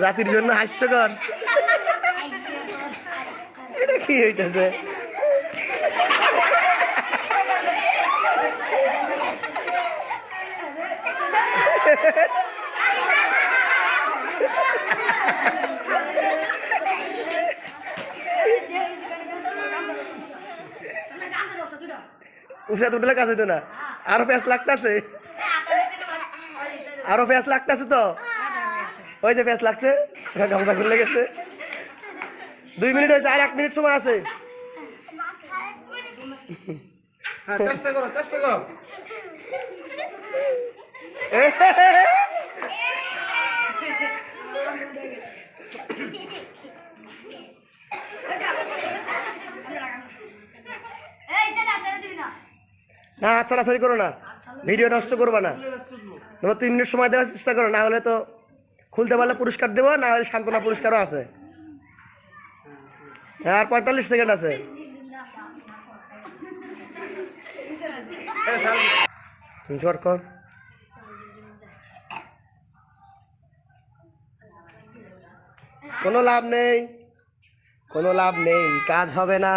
জাতির জন্য হাস্যকর। এটা কি হইতেছে? উষা তুলে কাজ হইতো না, আরো প্যাঁচ লাগতেছে, আরো প্যাঁচ লাগতেছে তো। ওই যে প্যাঁচ লাগছে, গামছা খুলে গেছে। 2 মিনিট হয়েছে, আর 1 মিনিট সময় আছে। চেষ্টা করো, চেষ্টা করো। না, ছাড়াছাড়ি করো না, ভিডিও নষ্ট করবা না। তোমরা 3 মিনিট সময় দেওয়ার চেষ্টা করো, না হলে তো খুলতে পারলে পুরস্কার দেবো, না হলে সান্ত্বনা পুরস্কারও আছে। আর 45 সেকেন্ড আছে। কর কর। কোনো লাভ নেই, কোনো লাভ নেই, কাজ হবে না।